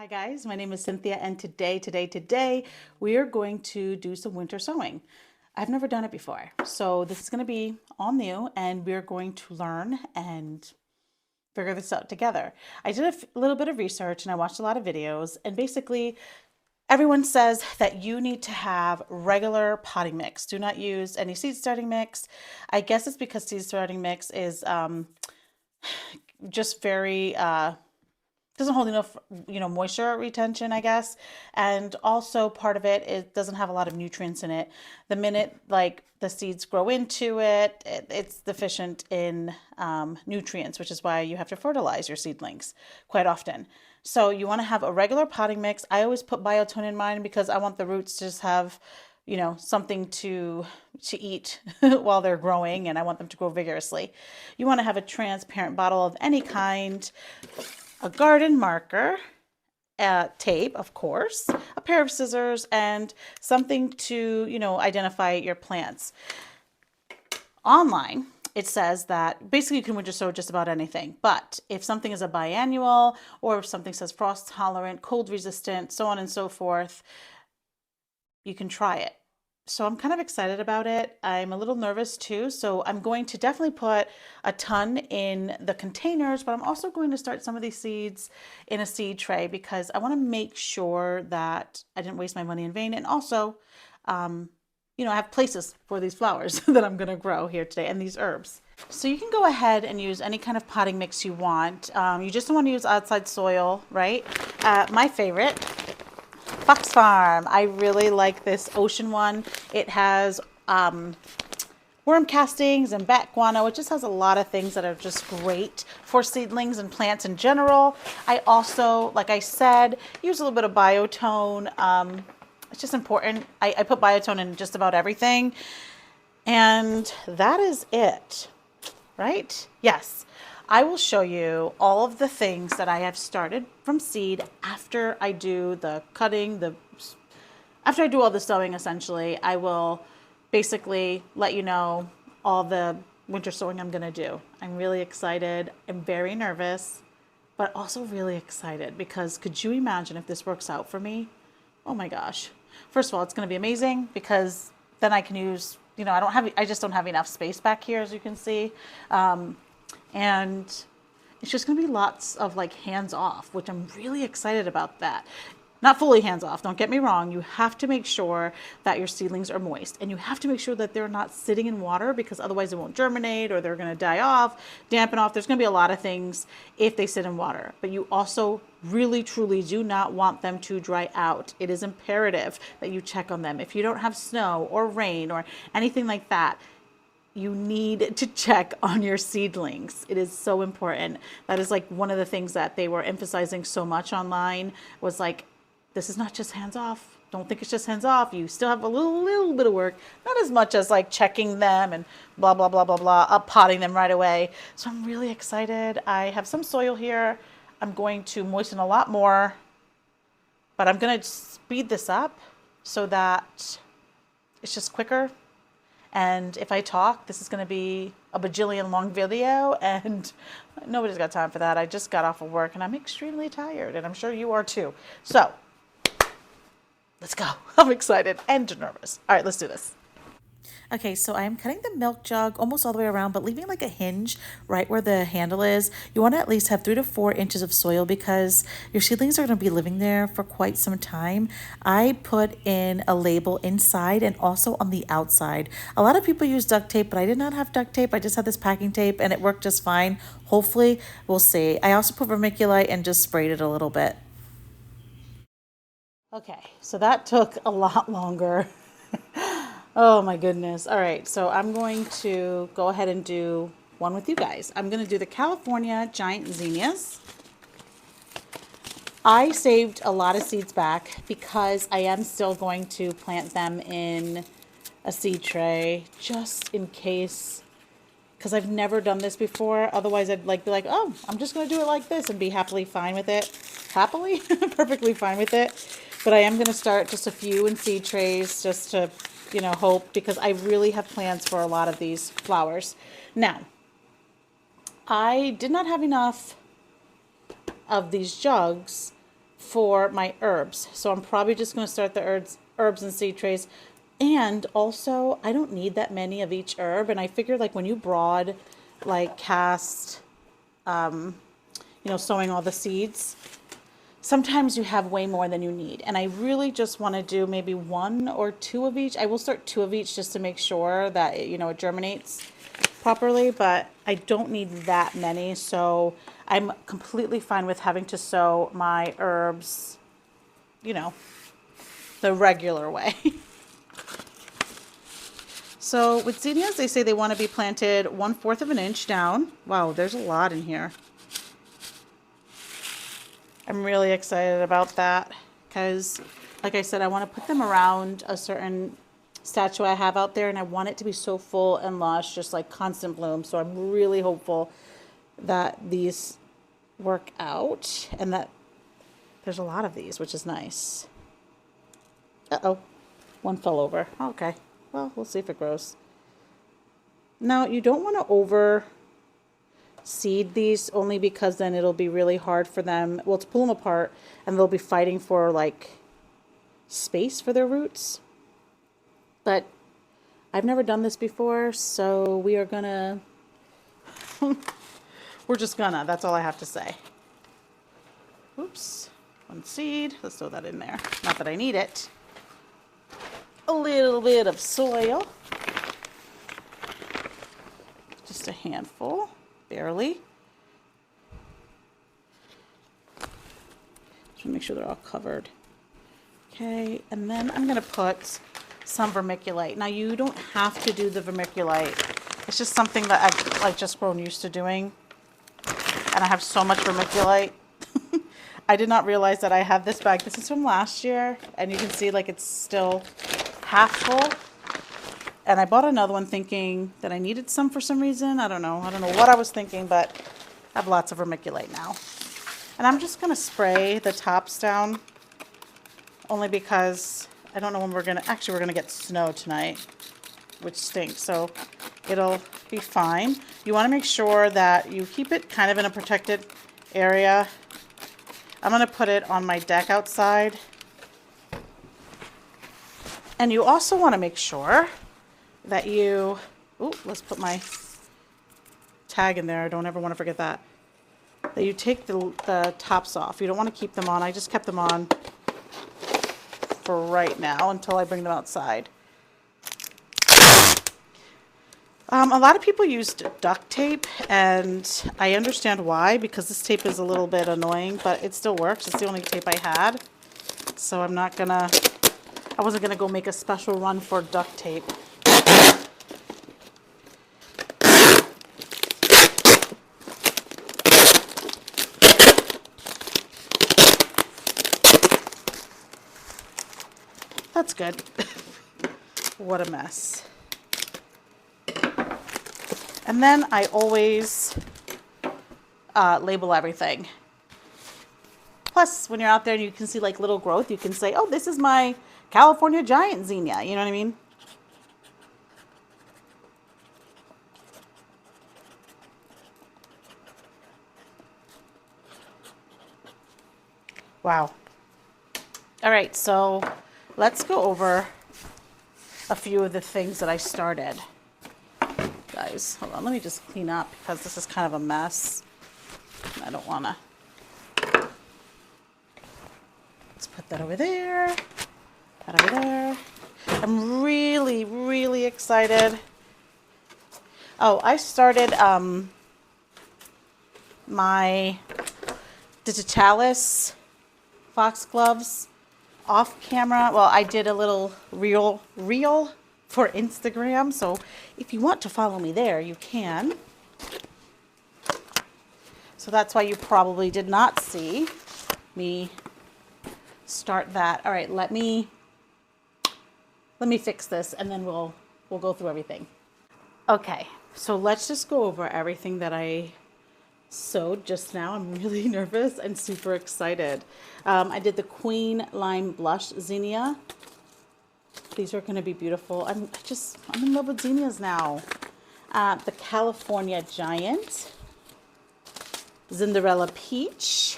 Hi guys, my name is Cynthia and today we are going to do some winter sowing. I've never done it before, so this is going to be all new and we're going to learn and figure this out together. I did a little bit of research and I watched a lot of videos, and basically everyone says that you need to have regular potting mix. Do not use any seed starting mix. I guess it's because seed starting mix is just very doesn't hold enough, moisture retention, I guess. And also part of it doesn't have a lot of nutrients in it. The minute like the seeds grow into it, it's deficient in nutrients, which is why you have to fertilize your seedlings quite often. So you want to have a regular potting mix. I always put biotone in mine because I want the roots to just have, something to eat while they're growing, and I want them to grow vigorously. You want to have a transparent bottle of any kind, a garden marker, tape, of course, a pair of scissors, and something to, identify your plants. Online, it says that basically you can winter sow just about anything, but if something is a biannual or if something says frost tolerant, cold resistant, so on and so forth, you can try it. So I'm kind of excited about it. I'm a little nervous too. So I'm going to definitely put a ton in the containers, but I'm also going to start some of these seeds in a seed tray because I want to make sure that I didn't waste my money in vain. And also, I have places for these flowers that I'm going to grow here today and these herbs. So you can go ahead and use any kind of potting mix you want. You just don't want to use outside soil, right? My favorite, Fox Farm. I really like this ocean one. It has worm castings and bat guano. It just has a lot of things that are just great for seedlings and plants in general. I also, like I said, use a little bit of biotone. It's just important. I put biotone in just about everything. And that is it, right? Yes. I will show you all of the things that I have started from seed after I do the cutting, after I do all the sowing. Essentially, I will basically let you know all the winter sowing I'm going to do. I'm really excited. I'm very nervous, but also really excited because could you imagine if this works out for me? Oh my gosh. First of all, it's going to be amazing because then I can use, I just don't have enough space back here, as you can see. And it's just going to be lots of like hands off, which I'm really excited about that. Not fully hands off, don't get me wrong. You have to make sure that your seedlings are moist, and you have to make sure that they're not sitting in water because otherwise it won't germinate or they're going to die off, dampen off. There's going to be a lot of things if they sit in water, but you also really truly do not want them to dry out. It is imperative that you check on them. If you don't have snow or rain or anything like that, you need to check on your seedlings. It is so important. That is like one of the things that they were emphasizing so much online was like, this is not just hands off. Don't think it's just hands off. You still have a little bit of work, not as much as like checking them and blah, blah, blah, blah, blah, up potting them right away. So I'm really excited. I have some soil here. I'm going to moisten a lot more, but I'm going to speed this up so that it's just quicker. And if I talk, this is going to be a bajillion long video, and nobody's got time for that. I just got off of work and I'm extremely tired, and I'm sure you are too. So let's go. I'm excited and nervous. All right, let's do this. Okay, so I'm cutting the milk jug almost all the way around, but leaving like a hinge right where the handle is. You want to at least have 3 to 4 inches of soil because your seedlings are going to be living there for quite some time. I put in a label inside and also on the outside. A lot of people use duct tape, but I did not have duct tape. I just had this packing tape and it worked just fine. Hopefully, we'll see. I also put vermiculite and just sprayed it a little bit. Okay, so that took a lot longer. Oh my goodness. All right, so I'm going to go ahead and do one with you guys. I'm going to do the California Giant Zinnias. I saved a lot of seeds back because I am still going to plant them in a seed tray just in case, because I've never done this before. Otherwise, I'd be like, oh, I'm just going to do it like this and be happily fine with it. Happily? Perfectly fine with it. But I am going to start just a few in seed trays just to hope, because I really have plans for a lot of these flowers. Now, I did not have enough of these jugs for my herbs. So I'm probably just going to start the herbs and seed trays. And also, I don't need that many of each herb. And I figured like when you broad, like cast, sowing all the seeds, sometimes you have way more than you need. And I really just want to do maybe 1 or 2 of each. I will start 2 of each just to make sure that, it germinates properly, but I don't need that many. So I'm completely fine with having to sow my herbs, the regular way. So with zinnias, they say they want to be planted 1/4 of an inch down. Wow, there's a lot in here. I'm really excited about that because, like I said, I want to put them around a certain statue I have out there, and I want it to be so full and lush, just like constant bloom. So I'm really hopeful that these work out and that there's a lot of these, which is nice. Uh-oh, one fell over. Okay, well, we'll see if it grows. Now, you don't want to over seed these, only because then it'll be really hard for them, to pull them apart, and they'll be fighting for like space for their roots. But I've never done this before, so we are gonna we're just gonna, that's all I have to say. Oops, 1 seed, let's throw that in there, not that I need it. A little bit of soil, just a handful. Barely. Just make sure they're all covered. Okay, and then I'm going to put some vermiculite. Now, you don't have to do the vermiculite. It's just something that I've just grown used to doing. And I have so much vermiculite. I did not realize that I have this bag. This is from last year, and you can see it's still half full. And I bought another one thinking that I needed some for some reason. I don't know what I was thinking, but I have lots of vermiculite now. And I'm just going to spray the tops down, only because I don't know when we're going to get snow tonight, which stinks. So it'll be fine. You want to make sure that you keep it kind of in a protected area. I'm going to put it on my deck outside. And you also want to make sure that you, let's put my tag in there. I don't ever want to forget that. That you take the tops off. You don't want to keep them on. I just kept them on for right now until I bring them outside. A lot of people used duct tape, and I understand why, because this tape is a little bit annoying, but it still works. It's the only tape I had. So I wasn't gonna go make a special run for duct tape. That's good. What a mess. And then I always label everything. Plus, when you're out there and you can see little growth, you can say, oh, this is my California giant zinnia. You know what I mean? Wow. All right, so let's go over a few of the things that I started. Guys, hold on, let me just clean up because this is kind of a mess. I don't want to. Let's put that over there. That over there. I'm really, really excited. Oh, I started my digitalis foxgloves off camera. Well, I did a little reel for Instagram, so if you want to follow me there, you can. So that's why you probably did not see me start that. All right, let me fix this, and then we'll go through everything. Okay, so let's just go over everything that I sewed just now. I'm really nervous and super excited. I did the Queen Lime Blush Zinnia. These are going to be beautiful. I'm in love with zinnias now. The California Giant, Cinderella Peach,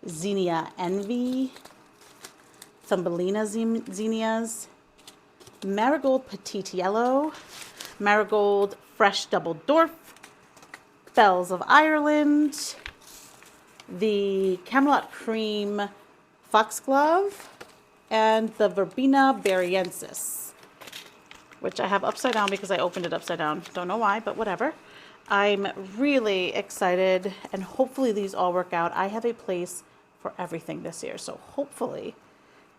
Zinnia Envy, Thumbelina Zinnias, Marigold Petite Yellow, Marigold Fresh Double Dwarf, Bells of Ireland, the Camelot Cream Foxglove, and the Verbena Berriensis, which I have upside down because I opened it upside down. Don't know why, but whatever. I'm really excited, and hopefully these all work out. I have a place for everything this year, so hopefully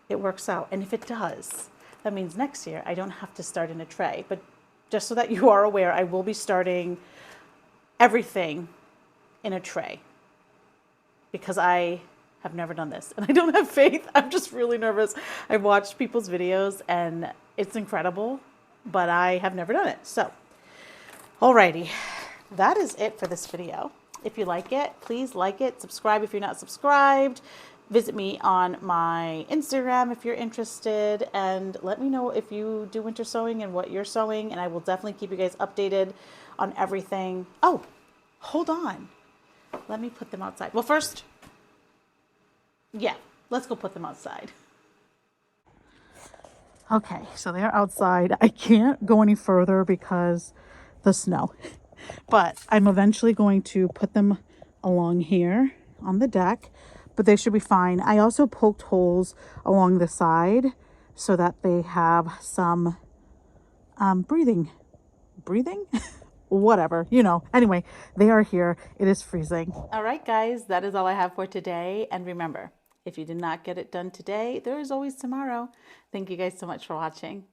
it works out. And if it does, that means next year I don't have to start in a tray. But just so that you are aware, I will be starting everything in a tray because I have never done this and I don't have faith. I'm just really nervous. I've watched people's videos and it's incredible, but I have never done it. So, alrighty, that is it for this video. If you like it, please like it, subscribe if you're not subscribed. Visit me on my Instagram if you're interested, and let me know if you do winter sowing and what you're sowing, and I will definitely keep you guys updated on everything. Oh, hold on. Let me put them outside. Well, first, yeah, let's go put them outside. Okay, so they're outside. I can't go any further because the snow, but I'm eventually going to put them along here on the deck. But they should be fine. I also poked holes along the side so that they have some breathing, whatever, you know. Anyway, they are here. It is freezing. All right, guys, that is all I have for today. And remember, if you did not get it done today, there is always tomorrow. Thank you guys so much for watching.